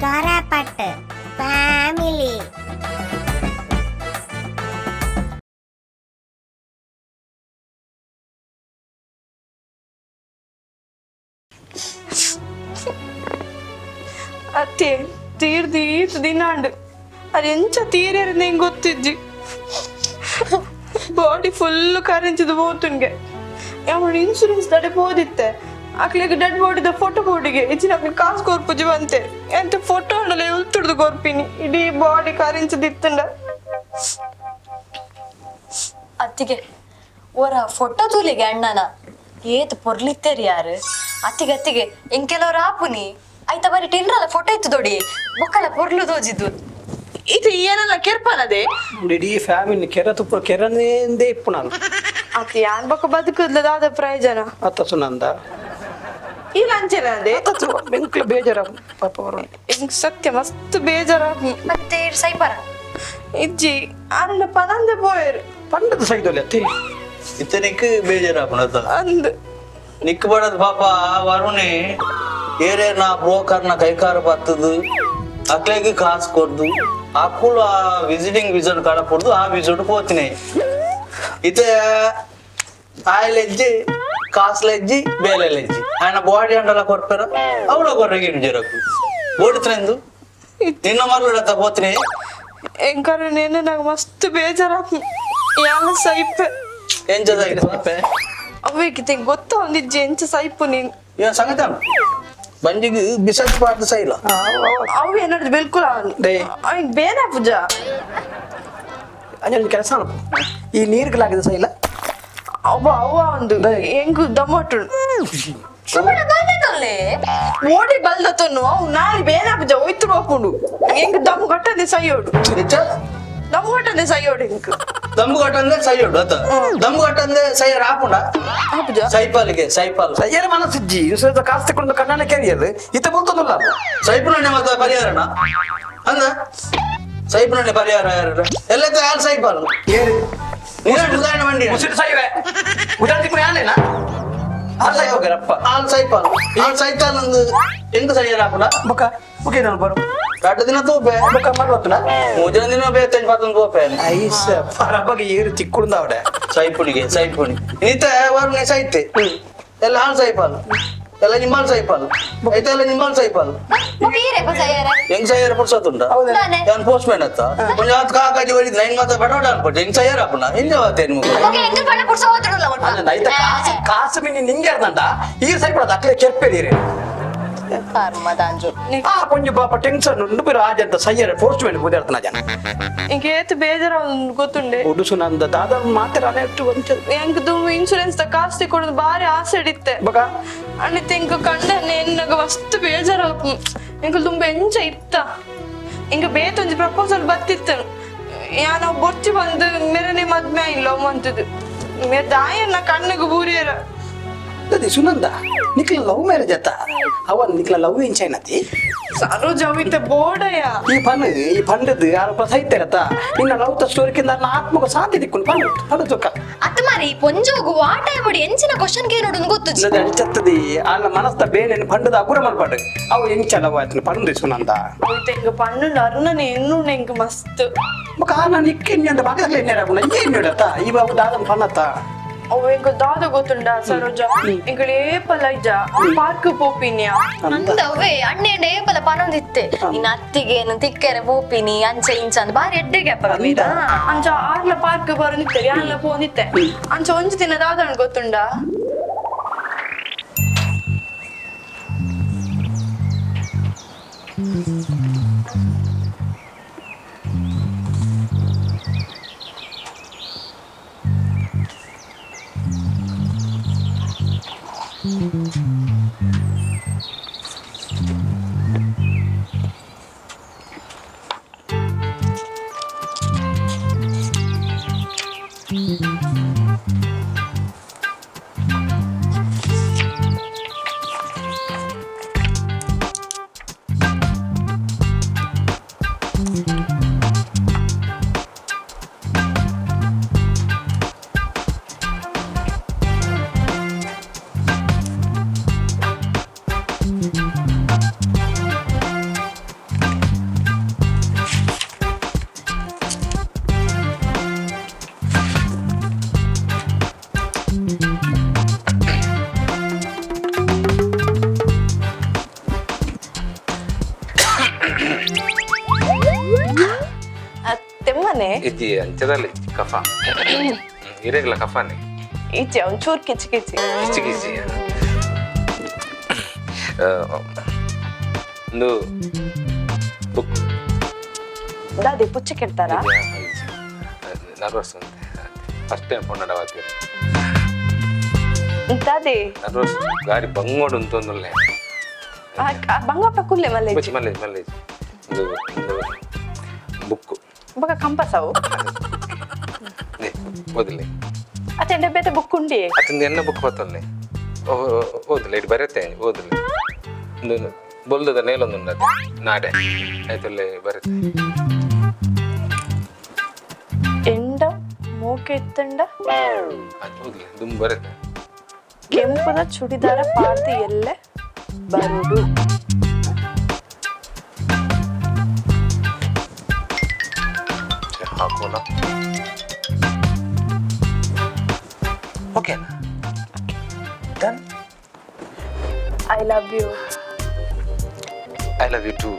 ಕಾರಾಪಟ್ family. ಅತ್ತೆ ತೀರ್ದು ದಿನಾಂಡು ಅದೆಂಚ ತೀರೇರಿನ ಹೆಂಗ್ ಗೊತ್ತಿಜ್ಜಿ body full ಕರೆಂಚಿದು ಹೋತುನ್ಗೆ ಯಾವ ಇನ್ಶೂರೆನ್ಸ್ ತಡೆ ಹೋದಿತ್ತೆ ಅಕ್ಲಿಗೆ ಡೆಡ್ ಬಾಡಿದ ಫೋಟೋ ಬೋರ್ಡಿಗೆ ಹೆಚ್ಚಿನ ಕಾಸು ಕೊರ್ಪುಜಿ ಬಂತೆ ಎಂತ ಫೋಟೋ ಉಂಡಲ್ಲ ಉಲ್ತುಡ್ದು ಕೊರ್ಪಿನಿ ಇಡೀ ಬಾಡಿ ಕರೆಂಚದಿತ್ತಂಡ ಅತ್ತಿಗೆ ಓರ ಫೋಟೋ ತೂಲಿಗೆ ಅಣ್ಣನ ಏತ್ ಪೊರ್ಲಿತ್ತೇರಿ ಯಾರು ಅತ್ತಿಗೆ ಹೆಂಗ್ ಕೆಲವ್ರು ಆಪುನಿ ಆಯ್ತಾ ಬರೀ ಟಿಲ್ರಲ್ಲ ಫೋಟೋ ಇತ್ತು ದೊಡಿ ಬೊಕ್ಕಲ ಪೊರ್ಲು ತೋಜಿದ್ದು ಇದು ಏನೆಲ್ಲ ಕೆರ್ಪನದೆ ಇಡೀ ಫ್ಯಾಮಿಲಿ ಕೆರೆ ತುಪ್ಪ ಕೆರನೇಂದೇ ಇಪ್ಪು ನಾನು ಅತ್ತೆ ಯಾನ್ ಬೊಕ್ಕ ಬದುಕುದ್ಲದಾದ ಪ್ರಯೋಜನ ಅತ್ತ ಸುನಂದ ಇಲ್ಲ ಅಂಚೆನದೆ ಬೆಂಕ್ಲ ಬೇಜಾರ ಪಾಪ ಅವರು ಹೆಂಗ್ ಸತ್ಯ ಮಸ್ತ್ ಬೇಜಾರ ಮತ್ತೆ ಸೈಪರ ಇಜ್ಜಿ ಅಲ್ಲ ಪನಂದೆ ಪೋಯರು ಪಂಡದ ಸೈದೊಲೆ ಅತ್ತೆ ಇತನಿಕ್ ಬೇಜಾರಾಪುಣತ ಅಂದ್ ನಿಕ್ ಬಡದ್ ಪಾಪ ವರುಣೆ ಏರೇನ ಬ್ರೋಕರ್ನ ಕೈಕಾರ ಬತ್ತದು ಅಕ್ಲೆಗೆ ಕಾಸು ಕೊಡ್ದು ಅಕ್ಕುಲು ಆ ವಿಸಿಟಿಂಗ್ ವಿಸಿಟ್ ಕಾಡ ಕೊಡ್ದು ಆ ವಿಸಿಟ್ ಹೋತಿನಿ ಇತ ಆಯ್ಲೆಜ್ಜಿ ಕಾಸ್ಲೆಜ್ಜಿ ಬೇಲೆಜ್ಜಿ ఆయన ಬಾಡಿ ಅಂಡಲ ಕೊರ್ಪೆರ ಅವಳ ಕೊರ್ರೆಗೆ ಜರಕು ಓಡಿತ್ರೆಂದು ನಿನ್ನ ಮರಳತ್ತ ಹೋತಿನಿ ಎಂಕರ ನೇನೆ ನಂಗೆ ಮಸ್ತ್ ಬೇಜಾರ ಯಾನ ಸೈಪೆ ಎಂಜದ ಐತೆ ಅವೇಗೆ ತೆಂಗ್ ಗೊತ್ತ ಒಂದಿಜ್ಜಿ ಎಂಚ ಸೈಪು ನೀನ್ ಏನ್ ಸಂಗತಿ ಬಂಜಿಗೆ ಬಿಸತ್ ಪಾರ್ದು ಸೈಲ ಅವು ಏನಾದ್ರು ಬಿಲ್ಕುಲ್ ಅವ್ನಿಗೆ ಬೇರೆ ಪೂಜಾ ಅಂಜನ ಕೆಲಸ ಈ ನೀರ್ಗಲಾಗಿದೆ ಸೈಲ ಅವ ಒಂದು ಹೆಂಗು ದಮ್ಮಟ್ಟು ಸುಮ್ಮನೆ ಬಂದಿದ್ದಲ್ಲೇ ಓಡಿ ಬಲ್ದತನು ಅವು ನಾಳೆ ಬೇರೆ ಪೂಜಾ ಹೋಯ್ತು ಹೋಗ್ಕೊಂಡು ಹೆಂಗ್ ದಮ್ ಕಟ್ಟದೆ ಸೈಯೋಡು ದಮ್ ಕಟ್ಟದೆ ಸೈಯೋಡು ಹೆಂಗ್ ದಮ್ಮು ಕಟ್ಟಂದೆ ಸೈಯೋಡು ಅತ್ತ ದಮ್ಮು ಕಟ್ಟಂದೆ ಸೈ ರಾಪುಂಡ ಪೂಜಾ ಸೈಪಾಲಿಗೆ ಸೈಪಾಲ್ ಸೈಯರ ಮನಸ್ಸಿಜ್ಜಿ ಇನ್ಸೂರೆನ್ಸ್ ಕಾಸು ತಕೊಂಡು ಕಣ್ಣನ ಕೇರಿಯದು ಇತ್ತ ಬರ್ತದಲ್ಲ ಸೈಪುನಣ್ಣೆ ಮತ್ತೆ ಪರಿಹಾರನ ಅಂದ ಸೈಪುನಣ್ಣೆ ಪರಿಹಾರ ಯಾರು ಎಲ್ಲ ಯಾರು ಸೈಪಾಲ್ ಏರಿ ನೀನು ಉದಾಹರಣೆ ಮಂಡಿ ಮುಸಿರು ಸೈವೆ ಉದಾಹರಣೆ ಕೂಡ ಯಾನೇನಾ ಹೋಗ್ಯಾರಪ್ಪ ಆಲ್ ಸೈಪಾಲ್ ಆಲ್ ಸೈತಾಲ್ ಒಂದು ಹೆಂಗ್ ಸೈ ರಾಪುಂಡ ಬೊಕ್ಕ ಬುಕೆ ನಾನು ಬರು 2 ದಿನ ತೂಪೆ ಬೊಕ್ಕ ಮರ್ವತ್ತನ ಮೂಜನ ದಿನ ಬೇತಂಜ್ ಪಾತನ್ ತೂಪೆ ಐಸ ಪರಬಗೆ ಏರು ತಿಕ್ಕುಳ್ದ ಅವಡೆ ಸೈಪುಣಿಗೆ ಸೈಪುಣಿ ಈತ ವರುಣೆ ಸೈತೆ ಎಲ್ಲ ಹಾಲ್ ಸೈಪಾಲ್ ಎಲ್ಲ ನಿಮ್ಮಲ್ ಸೈಪಾಲ್ ಐತ ಎಲ್ಲ ನಿಮ್ಮಲ್ ಸೈಪಾಲ್ ಮುಖೀರೆ ಬಸಯ್ಯರ ಹೆಂಗ್ ಸೈಯರ ಪುರ್ಸತ್ತುಂಡ ನಾನೇ ಯಾನ್ ಪೋಸ್ಟ್ಮ್ಯಾನ್ ಅತ್ತ ಕೊಂಚ ಹತ್ತು ಕಾಕಾಜಿ ಹೊಡಿದ್ ನೈನ್ ಮಾತ ಬಡೋಡ ಅನ್ಕೊಟ್ಟೆ ಹೆಂಗ್ ಸೈಯರ ಅಪ್ಪನ ಇಲ್ಲಿ ಅವತ್ತೇನು ಮುಗ ಓಕೆ ಎಂತ ಪಣ ಪುರ್ಸ ಹೋದ್ರಲ್ಲ ಅಲ್ಲ ಐತ ಕಾಸು ಕಾಸು ಮಿನಿ ನಿಂಗೆ ಇರ್ದಂಡ ಈಗ ಸೈಪಡ ಅಕ್ಲೆ ಕೆರ್ಪೇದಿರಿ ಕರ್ಮದಾಂಜು ಆ ಕೊಂಚ ಪಾಪ ಟೆನ್ಷನ್ ಉಂಡು ಬಿರು ಆಜಂತ ಸೈಯರ ಪೋಸ್ಟ್ಮ್ಯಾನ್ ಬುದಿರ್ತಾನ ಜನ ಹಿಂಗ ಏತ್ ಬೇಜಾರ ಗೊತ್ತುಂಡೆ ಉಡುಸು ನಂದ ದಾದ ಮಾತ್ರ ಅನೆಟ್ಟು ಒಂಚ ಹೆಂಗ್ ದು ಇನ್ಶೂರೆನ್ಸ್ ದ ಕಾಸು ತಗೊಂಡು ಬಾರಿ ಆಸೆ ಹಿಡಿತ್ತೆ ಬಕ ಅಣ್ಣಿತ್ ಹೆಂಗ ಕಂಡ ನೆನ್ನಗ ಮಸ್ತ್ ಬೇಜಾರ ಹೆಂಗ ತುಂಬ ಎಂಚ ಇತ್ತ ಹಿಂಗ ಬೇತೊಂಜಿ ಪ್ರಪೋಸಲ್ ಬತ್ತಿತ್ತು ಯಾ ನಾವು ಬೊಚ್ಚಿ ಬಂದು ಮೇರನೆ ಮದ್ಮೆ ಇಲ್ಲ ಮಂತದ್ದು ಮೇ ದಾಯನ್ನ ಕಣ್ಣಿಗೆ ಬೂರಿಯರ ದದಿ ಸುನಂದ ನಿಕ್ಲ ಲವ್ ಮ್ಯಾರೇಜ್ ಅತ್ತ ಅವನ್ ನಿಕ್ಲ ಲವ್ ಇಂಚೈನತಿ ಸರೋಜ ಅವಿತ ಬೋಡಯ್ಯ ಈ ಪಂಡದು ಯಾರ ಸೈತಾರತ್ತ ನಿನ್ನ ಲವ್ ತ ಸ್ಟೋರಿ ಕಿಂದ ಆತ್ಮಕ ಶಾಂತಿ ದಿಕ್ಕುನ್ ಪಂಡ ಜೊಕ್ಕ ಅತ್ತ ಮಾರಿ ಪೊಂಜೋಗು ಆಟ ಮಾಡಿ ಎಂಚಿನ ಕ್ವಶನ್ ಗೆ ನೋಡೋದು ಗೊತ್ತು ನದಿ ಅಡಿಚತ್ತದಿ ಅಲ್ಲ ಮನಸ್ತ ಬೇನೆ ಪಂಡದ ಅಗುರ ಮಲ್ಪಡು ಅವು ಎಂಚ ಲವ್ ಆಯ್ತು ಪಂಡು ಸುನಂದ ಅವಿತ ಹೆಂಗ ಪಣ್ಣು ಅರುಣನೆ ಎನ್ನು ಹೆಂಗ ಮಸ್ತ್ ಬಕ ನಾನು ಇಕ್ಕೆನ್ನಿ ಅಂತ ಬಗದಲ್ಲಿ ಎಣ್ಣೆ ಏನ್ ನೋಡತ್ತ ಇವಾಗ ದಾದನ್ ಪನ್ನತ್ತ ಅವ ಹೆಂಗ ದಾದ ಗೊತ್ತುಂಡ ಸರೋಜ ಎಂಗಳ ಏಪಲ ಇಜ ಪಾರ್ಕ್ ಪೋಪಿನ್ಯಾ ಅಂದವೇ ಅಣ್ಣೆ ಏಪಲ ಪನೊಂದಿತ್ತೆ ಇನ್ನ ಅತ್ತಿಗೇನು ತಿಕ್ಕರೆ ಪೋಪಿನಿ ಅಂಚ ಇಂಚ ಅಂತ ಬಾರಿ ಎಡ್ಡೆಗೆ ಅಪ್ಪ ಮೀರ ಅಂಚ ಆರ್ಲ ಪಾರ್ಕ್ ಬರೋದಿತ್ತೆ ಯಾನ್ಲ ಪೋನಿತ್ತೆ ಅಂಚ ಒಂಜಿ ದಿನ ದಾದನ್ ಗೊತ್ತುಂಡ ನಮ್ಮನೆ ಇಜ್ಜಿ ಅಂಚದಲ್ಲಿ ಕಫ ಇರೇಗ್ಲ ಕಫಾನೆ ಈಚೆ ಒಂಚೂರು ಕಿಚ್ಚಿ ಕಿಚ್ಚಿ ಕಿಚ್ಚಿ ಕಿಚ್ಚಿ ಒಂದು ಬುಕ್ ದಾದಿ ಪುಚ್ಚ ಕೆಡ್ತಾರ ನರ್ವಸ್ ಅಂತ ಫಸ್ಟ್ ಟೈಮ್ ಪೊನ್ನಡವಾಗ್ತದೆ ದಾದಿ ನರ್ವಸ್ ಗಾಡಿ ಬಂಗೋಡು ಅಂತ ಒಂದೊಳ್ಳೆ ಬಂಗಪ್ಪ ಕುಲ್ಲೆ ಮಲ್ಲೆ ಮಲ್ಲೇಜ್ ಒಂದು ಬುಕ್ಕು ಬೊಕ ಕಂಪಸವು ಓದಲಿ ಅತ್ತೆ ಡಬ್ಬೆತೆ ಬುಕ್ ಉಂಡಿ ಅತ್ತೊಂದು ಎನ್ನ ಬುಕ್ ಬತ್ತೊಂದು ಓದಲಿ ಇಟ್ಟು ಬರುತ್ತೆ ಓದಲಿ ಒಂದು ಬೊಲ್ದದ ನೇಲೊಂದು ಉಂಡದೆ ನಾಡೆ ಆಯ್ತಲ್ಲೇ ಬರುತ್ತೆ ಎಂಡ ಮೂಕೆ ಎತ್ತಂಡ ಅದು ಓದಲಿ ದುಮ್ ಬರುತ್ತೆ ಕೆಂಪುದ ಚುಡಿದಾರ ಪಾಡ್ದು ಎಲ್ಲೆ ಬರುಡು ಹಾಕೋಣ ಓಕೆನಾ done I love you I love you too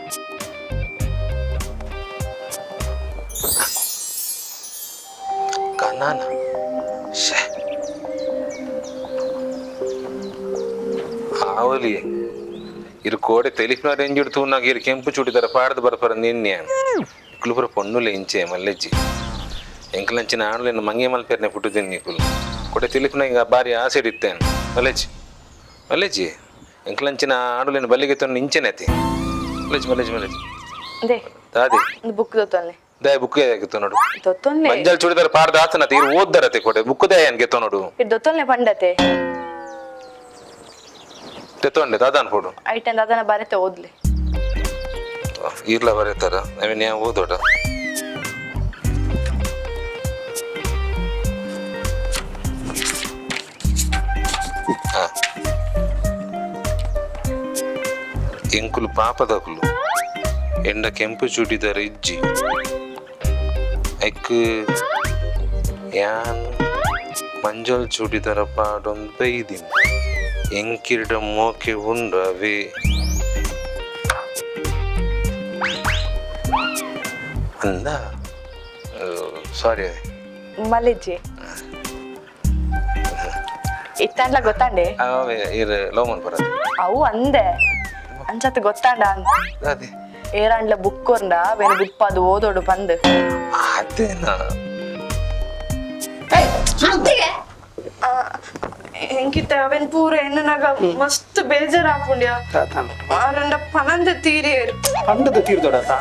ಕನಾನ ಆವಲಿ ಇರು ಕೋಡೆ ತೆಲಿಫ್ನ ರೇಂಜ್ ಇಡ್ತು ನಾಗ ಇರು ಕೆಂಪು ಚೂಟಿದಾರ ಪಾಡ್ದು ಬರ್ಪರ ನಿನ್ನೆ ಕುಲುಪುರ ಪೊಣ್ಣುಲೆ ಇಂಚೆ ಮಲ್ಲೆಜ್ಜಿ ಎಂಕಲಂಚಿನ ಆಣುಲೆನ ಮಂಗೆ ಮಲ್ಪೇರ್ನೆ ಪುಟ್ಟುದಿನ್ ನೀಕುಲು ಕೊಡೆ ತೆಲಿಫ್ನ ಈಗ ಬಾರಿ ಆಸೆ ಇಡಿತ್ತೇನೆ ಮಲ್ಲೆಜ್ಜಿ ಎಂಕಲಂಚಿನ ಆಣುಲೆನ ಬಲ್ಲಿಗೆ ತೊಂದು ಇಂಚೆನೆತಿ ಮಲ್ಲೆಜ್ಜಿ ದೇ ದಾದಿ ಒಂದು ಬುಕ್ ದೊತ್ತೊನ್ನೆ ದಾಯ ಬುಕ್ ಆಗಿತ್ತು ನೋಡು ದೊತ್ತೊನ್ನೆ ಮಂಜಲ್ ಚೂಡಿದಾರ ಪಾಡ್ದ ಆತನತಿ ಇರು ಓದ್ದಾರತೆ ಕೊಡೆ ಬುಕ್ ದಾಯ ಅನ್ಗೆತ್ತೋ ನೋಡು ಇಟ್ ದೊತ್ತೊನ್ನೆ ಪಂಡತೆ ತೆತ್ತೊಂಡೆ ದಾದಾನ್ ಕೊಡು ಐಟನ್ ಅದನ್ನ ಬರತ್ತೆ ಓದ್ಲಿ ಇರ್ಲ ಬರೀತಾರ ಅವನ್ ಯಾವ ಓದೋಡ ಎಂಕುಲು ಪಾಪದಕುಲು ಎಂಡ ಕೆಂಪು ಚೂಡಿದಾರ ಇಜ್ಜಿ ಐಕ್ ಯಾನ್ ಮಂಜಲ್ ಚೂಡಿದಾರ ಪಾಡೊಂದು ಬೈದಿನ ಎಂಕಿರ್ಡ ಮೋಕೆ ಉಂಡವೇ ಅಂದ ಸಾರಿ ಮಲ್ಲಿಜ್ಜಿ ಇತ್ತಂಡ್ಲ ಗೊತ್ತಾಂಡೆ ಅವೇ ಇರ ಲೋಮನ್ ಬರದು ಅವು ಅಂದೆ ಅಂಚತ್ ಗೊತ್ತಾಂಡ ಅದೇ ಏರಾಂಡ್ಲ ಬುಕ್ ಕೊಂಡ ಬೇರೆ ಬುಕ್ ಅದು ಓದೋಡು ಬಂದು ಅದೇನಾ ಹೆಂಗಿತ್ತ ಅವನ್ ಪೂರ ಹೆಣ್ಣನಾಗ ಮಸ್ತ್ ಬೇಜಾರ್ ಹಾಕೊಂಡ್ಯ ಅರಂಡ ಪನಂದ ತೀರಿ ಪಂಡದ ತೀರ್ದೊಡತ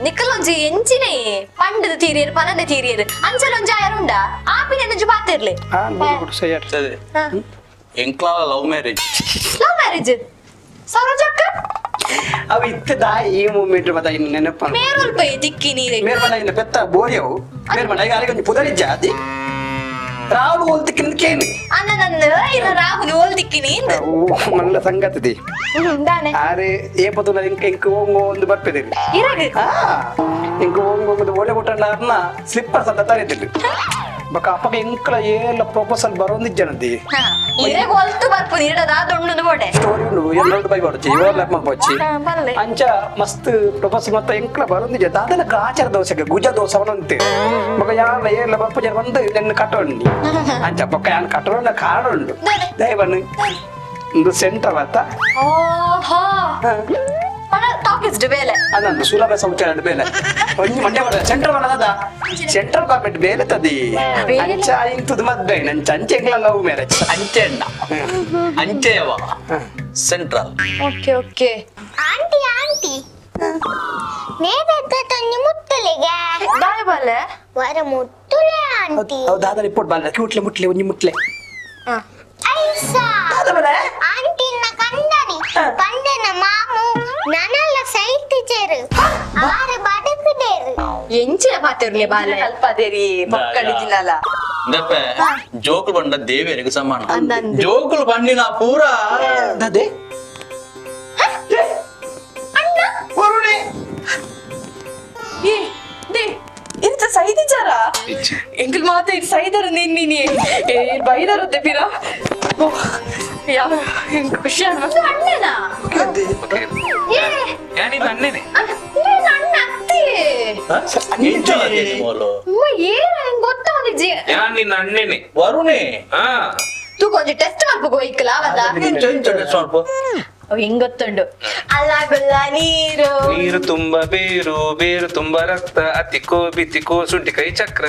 ನಿಕ್ಕಲೊಂಜಿ ಎಂಚಿನೇ ಪಂಡದ ತೀರಿಯರು ಪನದ ತೀರಿಯರು ಅಂಚಲೊಂಜಿ ಆಯರುಂಡ ಆಪಿನ ನಂಜು ಪಾತಿರ್ಲಿ ಸರಿ ಎಂಕ್ಲ ಲವ್ ಮ್ಯಾರೇಜ್ ಲವ್ ಮ್ಯಾರೇಜ್ ಸರೋಜಕ್ಕ ಅವು ಇತ್ತದ ಈ ಮೂಮೆಂಟ್ ಮತ್ತ ಇನ್ನು ನೆನಪ ಮೇರುಲ್ಪ ದಿಕ್ಕಿ ನೀರೆ ಮೇರ್ಮನ ಇನ್ನು ಬೆತ್ತ ಬೋರಿಯವು ಮೇರ್ಮನ ಈಗ ಅಲ್ಲಿಗೆ ಒಂದು ಪುದರಿಜ್ಜ ಅದಿ ರಾವು ಹೋಲ್ತಿಕ್ಕಿನ ಕೇನು ಅನ್ನ ನನ್ನ ಇಲ್ಲ ರಾಹುಲ್ ಓಲ್ ದಿಕ್ಕಿನಿ ಮಲ್ಲ ಸಂಗತದಿ ದಾನೆ ಆರೆ ಏ ಪದುಲ ಇಂಕ ಹೋಂಗೋ ಒಂದು ಬರ್ಪೆದಿರಿ ಇರಾಗ ಇಂಕ ಹೋಂಗೋ ಒಂದು ಒಳ್ಳೆ ಊಟನ ಸ್ಲಿಪ್ಪರ್ಸ್ ಅಂತ ತರಿದಿಲ್ಲ ಬಕ ಅಪ್ಪಗ ಇಂಕಲ ಏಲ ಪ್ರೊಪೋಸಲ್ ಬರೋಂದಿಜ್ಜನದಿ ಇರೇ ಹೊಲ್ತು ಬರ್ಪು ನೀಡದ ದೊಣ್ಣು ಗೋಡೆ ಸ್ಟೋರಿ ಉಂಡು ಎಲ್ಲರೂ ಬೈ ಕೊಡ್ಚಿ ಇವೆಲ್ಲ ಮಲ್ಪೊಚ್ಚಿ ಬರಲೆ ಅಂಚ ಮಸ್ತ್ ಪ್ರೊಪೋಸಲ್ ಮತ್ತ ಇಂಕಲ ಬರೋಂದಿಜ್ಜ ದಾದನ ಗಾಚರ ದೋಸೆಗೆ ಗುಜ ದೋಸವನಂತೆ ಬಕ ಯಾಲ ಏಲ ಬರ್ಪು ಜನ ಬಂದು ನೆನ್ನ ಕಟ್ಟೋಂಡಿ ಅಂಚ ಬಕ ಯಾನ್ ಕಟ್ಟೋಣ ಕಾರಣ ಉಂಡು ದಯವನ್ನು ಒಂದು ಸೆಂಟರ್ ಆತ ಓಹೋ ಟಾಪಿಕ್ಸ್ ಬೇಲೆ ಅದೊಂದು ಸುಲಭ ಶೌಚಾಲಯದ ಬೇಲೆ ಒಂಜಿ ಮಂಡ್ಯ ಬರ ಸೆಂಟ್ರಲ್ ಬರದ ಸೆಂಟ್ರಲ್ ಗವರ್ಮೆಂಟ್ ಬೇಲೆ ತದಿ ಅಂಚ ಇಂತದ ಮದ್ವೆ ನಂಚ ಅಂಚೆಗಳ ಲವ್ ಮ್ಯಾರೇಜ್ ಅಂಚೆ ಅಂಚೆಯವ ಸೆಂಟ್ರಲ್ ಓಕೆ ಓಕೆ ಆಂಟಿ ನೇರಕ್ಕೆ ತಂದು ಮುತ್ತಲಿಗೆ ಬಾಯ್ ಬಾಲೆ ವರ ಮುತ್ತುಲೆ ಆಂಟಿ ಹೌದಾದ ರಿಪೋರ್ಟ್ ಬಂದ ಕ್ಯೂಟ್ಲೆ ಮುಟ್ಲೆ ಒಂಜಿ ಮುಟ್ಲೆ ಐಸಾ ಆಂಟಿನ ಕಂಡನಿ ಕಂಡನ ಮಾಮು ನನಲ್ಲ ಸೈತಿಚೇರು ಆರು ಬಡಕುಡೇರು ಎಂಚಿನ ಪಾತಿರ್ಲಿ ಬಾಲೆ ಅಲ್ಪ ಅದೇರಿ ಮಕ್ಕಳಿದ್ದಿಲ್ಲಲ್ಲ ದಪ್ಪೆ ಜೋಕುಲು ಬಂಡ ದೇವಿಯರಿಗೆ ಸಮಾನ ಅಂದಂದು. ಜೋಕುಲು ಬಂಡಿನ ಪೂರ ಅದೇ ಇಂತ ಸೈದಿಚಾರ ಎಂಕಲ್ ಮಾತ ಈಗ ಸೈದರ ನೀನಿ ಬೈದಾರತ್ತೆ ಪಿರ ಯಾವ ಹೆಂಗ್ ಖುಷಿ ಆಗ್ಬೇಕು ಅಣ್ಣನಾ ಏನಿಲ್ಲ ಅನ್ನೇನೆ ನನ್ನ ಅತ್ತಿ ಅಮ್ಮ ಏನ ಹೆಂಗ್ ಗೊತ್ತಾವನಿಜ್ಜಿ ಯಾನ್ ನಿನ್ನ ಅಣ್ಣೇನೆ ವರುಣೆ ಹಾ ತೂ ಕೊಂಚ ಟೆಸ್ಟ್ ಮಾಡ್ಬೇಕು ಇಕ್ಕಲ ಅವಲ್ಲ ಸ್ವಲ್ಪ ಹಿಂಗ್ ಗೊತ್ತುಂಡು ಅಲ್ಲ ಗುಲ್ಲ ನೀರು ನೀರು ತುಂಬ ಬೇರು ಬೇರು ತುಂಬ ರಕ್ತ ಅತಿಕೋ ಬಿತ್ತಿಕೋ ಶುಂಠಿ ಕೈ ಚಕ್ರ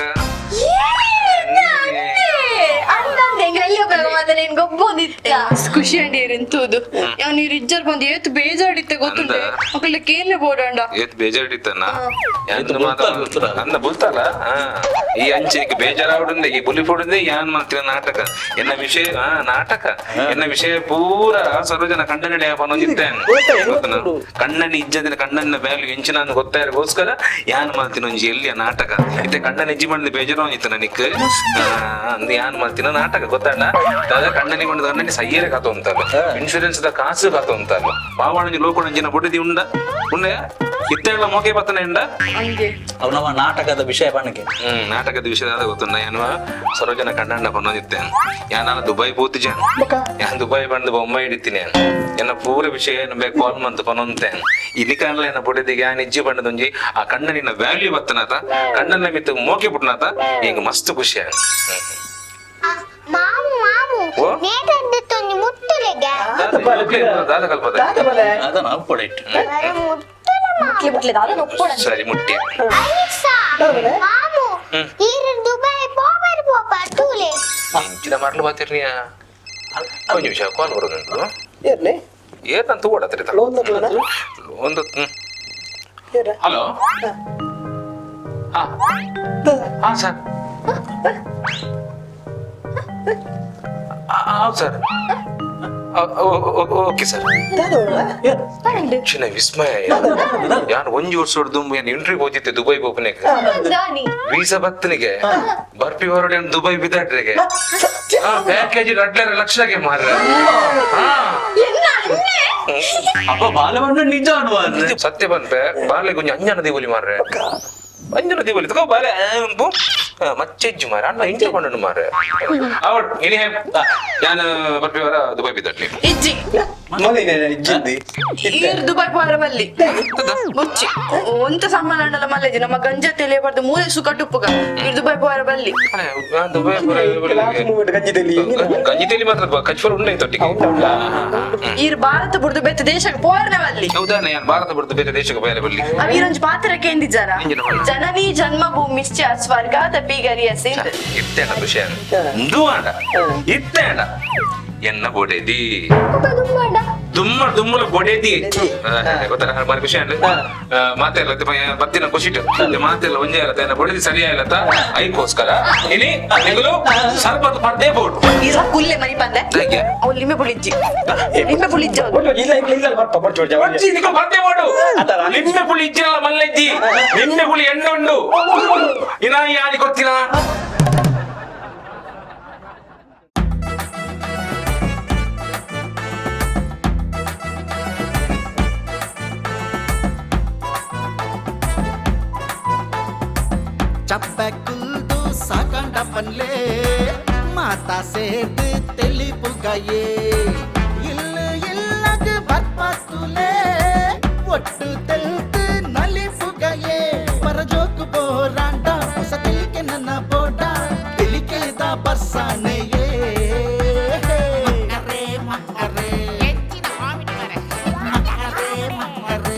ಖುಷಿ ಅಂಡಿ ಎಂತದು ಯಾವ ನೀರು ಇಜ್ಜರ್ ಬಂದು ಏತ್ ಬೇಜಾಡಿತ್ತೆ ಗೊತ್ತುಂಟೆ ಮಕ್ಕಳಕ್ಕೆ ಏನೇ ಬೋಡಂಡ ಏತ್ ಬೇಜಾರಿತ್ತನ್ನ ಅಂದ ಬುಲ್ತಲ್ಲ ಈ ಅಂಚೆಗೆ ಬೇಜಾರಾವಡುಂದೆ ಈ ಬುಲಿ ಫೋಡುಂದೆ ಯಾನ್ ಮಾಡ್ತಿನ ನಾಟಕ ಎನ್ನ ವಿಷಯ ನಾಟಕ ಎನ್ನ ವಿಷಯ ಪೂರ ಸರ್ವಜನ ಕಂಡನಡೆ ಪನೊಂದಿತ್ತೇನೆ ಕಣ್ಣನಿ ಇಜ್ಜದಿನ ಕಣ್ಣನ ವ್ಯಾಲ್ಯೂ ಎಂಚಿನ ಗೊತ್ತಾಯಗೋಸ್ಕರ ಯಾನ್ ಮಾಡ್ತೀನಿ ಒಂಜಿ ಎಲ್ಲಿಯ ನಾಟಕ ಇತ್ತೆ ಕಣ್ಣನ ಇಜ್ಜಿ ಮಾಡಿದ ಬೇಜಾರು ಒಂದಿತ್ತು ನನಕ್ ಅಂದ್ ಯಾನ್ ಮಾಡ್ತೀನ ನಾಟಕ ಗೊತ್ತಾಡ ಕಣ್ಣನಿ ಕೊಂಡು ಕಣ್ಣನಿ ಸಯ್ಯರೆ ಕಾತು ಅಂತಲ್ಲ ಇನ್ಶೂರೆನ್ಸ್ ದ ಕಾಸು ಕಾತು ಅಂತಲ್ಲ ಪಾವಣಂಜಿ ಲೋಕಣಂಜಿನ ಬುಡಿದಿ ಉಂಡ ಉಂಡೆ ಇತ್ತೆಲ್ಲ ಮೋಕೆ ಬತ್ತನೆ ಉಂಡ ಅವನವ ನಾಟಕದ ವಿಷಯ ಬಣ್ಣಕ್ಕೆ ನಾಟಕದ ವಿಷಯದ ಗೊತ್ತುಂಡ ಯಾನು ಸರೋಜನ ಕಣ್ಣಣ್ಣ ಪನ್ನೊಂದಿತ್ತೇನೆ ಯಾನ ದುಬೈ ಪೋತಿಜಾನ್ ಯಾನ್ ದುಬೈ ಬಂದು ಬೊಂಬೈ ಹಿಡಿತೀನಿ ಎನ್ನ ಪೂರ ವಿಷಯ ಬೇಕು ಕಾಲ್ ಮಂತ್ ಪನೊಂತೇನೆ ಇಲ್ಲಿ ಕಾಣಲ ಎನ್ನ ಬುಡಿದಿಗೆ ಯಾನ್ ಇಜ್ಜಿ ಬಂಡದೊಂಜಿ ಆ ಕಣ್ಣನಿನ ವ್ಯಾಲ್ಯೂ ಬತ್ತನಾತ ಕಣ್ಣನ್ನ ಮಿತ್ತು ಮೋಕೆ ಬಿಟ್ನಾತ ಈಗ ಮಸ್ತ್ ಖುಷಿ ಮಾಮು ಮಾಮು ಓ? ನೇಟಂದಿತ್ತೊಂದು ಮುತ್ತಲೆಗೆ ದಾದ ಕಲ್ಪದ ಅದನ್ನ ಅಪ್ಪಡೆ ಇಟ್ಟು ಮುಟ್ಲಿ ಮುಟ್ಲಿ ಅದನ್ನ ಒಪ್ಪೋಣ ಸರಿ ಮುಟ್ಟಿ ಐಸಾ ಮಾಮು ಈರು ದುಬೈ போவர் போப்பா தூளே ಇಂಚಿನ ಮರ್ಲು ಬಾತಿರ್ನಿಯ ಒಂದು ನಿಮಿಷ ಕಾಲ್ ಬರೋದುಂಟು ಏರ್ನೆ ಏನಂತ ಓಡತ್ರಿ ಲೋನ್ ತಗೊಳ್ಳೋಣ ಒಂದು ಏರ ಹಲೋ ಹಾ ಹಾ ಸರ್ ಹೌದು ಸರ್ ಓಕೆ ಸರ್ ಚಿನ್ನ ವಿಸ್ಮಯ ಯಾನ್ ಒಂಜಿ ವರ್ಷ ಹೊಡೆದು ಇಂಟರ್ವ್ಯೂ ಹೋಗಿದ್ದೆ ದುಬೈ ಬೋಪನೆಗೆ ದಾನಿ ವೀಸಾ ಭಕ್ತನಿಗೆ ಬರ್ಪಿ ಹೊರಡೆ ದುಬೈ ಬಿದ್ದಾಡ್ರಿಗೆ ಪ್ಯಾಕೇಜ್ 2 ಲಕ್ಷಗೆ ಮಾರ್ರ ಅಪ್ಪ ಬಾಲವಣ್ಣ ನಿಜ ಅನ್ವ ಸತ್ಯ ಬಂದ್ಪೆ ಬಾಲೆ ಕೊಂಚ ಅಂಜನ ದೀವಲಿ ಮಾರ್ರೆ ಅಂಜನ ದೀವಲಿ ತಗೋ ಬಾಲೆ ಉಂಪು ಮಚ್ಚೆಜ್ಜು ಮಾರ ಅಣ್ಣ ಇಂಟ ಕೊಂಡು ಮಾರ್ರೆ ಅವಡ್ ಇನಿ ಯಾನ್ ಬರ್ಪಿ ಹೊರ ದುಬೈ ಬಿದ್ದಾಡ್ಲಿ ಇಜ್ಜಿ ಇಜ್ಜಿದ್ದಿ ಈರ್ ದುಬೈ ಪೋರ ಬಲ್ಲಿ ಮುಚ್ಚಿ ಒಂತ ಸಮ್ಮಾನ ಅಂಡಲ ಮಲ್ಲೆಜಿ ನಮ್ಮ ಗಂಜ ತಿಳಿಯಬಾರ್ದು ಮೂಲೆ ಸುಕಟ್ಟುಪ್ಪುಗ ಈರ್ ದುಬೈ ಪೋರ ಬಲ್ಲಿ ದುಬೈ ಗಂಜಿತೇಲಿ ಮಾತ್ರ ಕಚ್ಫರ್ ಉಂಡೆ ತೊಟ್ಟಿಗೆ ಈರ್ ಭಾರತ ಬುಡ್ದು ಬೆತ್ತ ದೇಶಕ್ಕೆ ಪೋರ್ನ ಬಲ್ಲಿ ಹೌದಾನೆ ಯಾನ್ ಭಾರತ ಬಿಡ್ದು ಬೇರೆ ದೇಶಕ್ಕೆ ಬೇರೆ ಬಲ್ಲಿ ಅವೀರೊಂಜಿ ಪಾತ್ರಕ್ಕೆ ಎಂದಿದ್ದಾರ ಜನನಿ ಜನ್ಮಭೂಮಿಶ್ಚ ಸ್ವರ್ಗಾದ ಪೀಗರಿಯ ಸಿಂಧ್ ಇತ್ತೇಣ ವಿಷಯ ದುವಾಂಡ ಇತ್ತೇಣ ಎನ್ನ ಬೊಡೆದಿ ದುಮ್ಮಳ ಬೊಡೆದಿ ಗೊತ್ತಾ ಮಾರಿ ಖುಷಿ ಅಂಡ್ ಮಾತೆಲ್ಲ ಬತ್ತಿನ ಖುಷಿಟ್ಟು ಮಾತೆಲ್ಲ ಒಂಜೆ ಅಲ್ಲ ಎನ್ನ ಬೊಡೆದಿ ಸರಿಯಾಯಿಲ್ಲತ್ತ ಐಕೋಸ್ಕರ ಇನಿ ನಿಗಲು ಸರ್ಬತ್ ಪರ್ದೆ ಬೋರ್ಡ್ ಈರ ಕುಲ್ಲೆ ಮನಿ ಬಂದೆ ಅವ್ನು ಲಿಂಬೆ ಪುಳಿಜ್ಜಿ ಲಿಂಬೆ ಪುಳಿಜ್ಜಿ ಅವ್ನು ಇಲ್ಲ ಇಲ್ಲ ಇಲ್ಲ ಬರ್ಪ ಬರ್ಚೋಡ್ ಜಾವ ಒಂಜಿ ನಿಗಲು ಪರ್ದೆ ಬೋರ್ಡು ಲಿಂಬೆ ಪುಳಿ ಇಜ್ಜಿನಲ್ಲ ಮಲ್ಲೆಜ್ಜಿ ಲಿಂಬೆ ಪುಳಿ ಎಣ್ಣೆ ಉಂಡು ಇನ ಯಾರಿ ಗೊತ್ತಿನ ಚಪ್ಪೆಕುಲ್ದು ಸಾಕಂಡ ಪನ್ಲೆ ಮಾತಾ ಸೇರ್ದು ತೆಲಿಪುಗಯೇ ಇಲ್ಲು ಇಲ್ಲಗ ಬರ್ಪತ್ತುಲೆ ಒಟ್ಟು ತೆಲ್ತು ನಲಿಪುಗಯೇ ಪರಜೋಕು ಬೋರಾಂಡ ಹೊಸ ತೆಲಿಕೆ ನನ್ನ ಬೋಡ ತೆಲಿಕೆದ ಬರ್ಸಾನೆಯೇ ಮಕ್ಕರೇ ಮಕ್ಕರೇ ಮಕ್ಕರೇ ಮಕ್ಕರೇ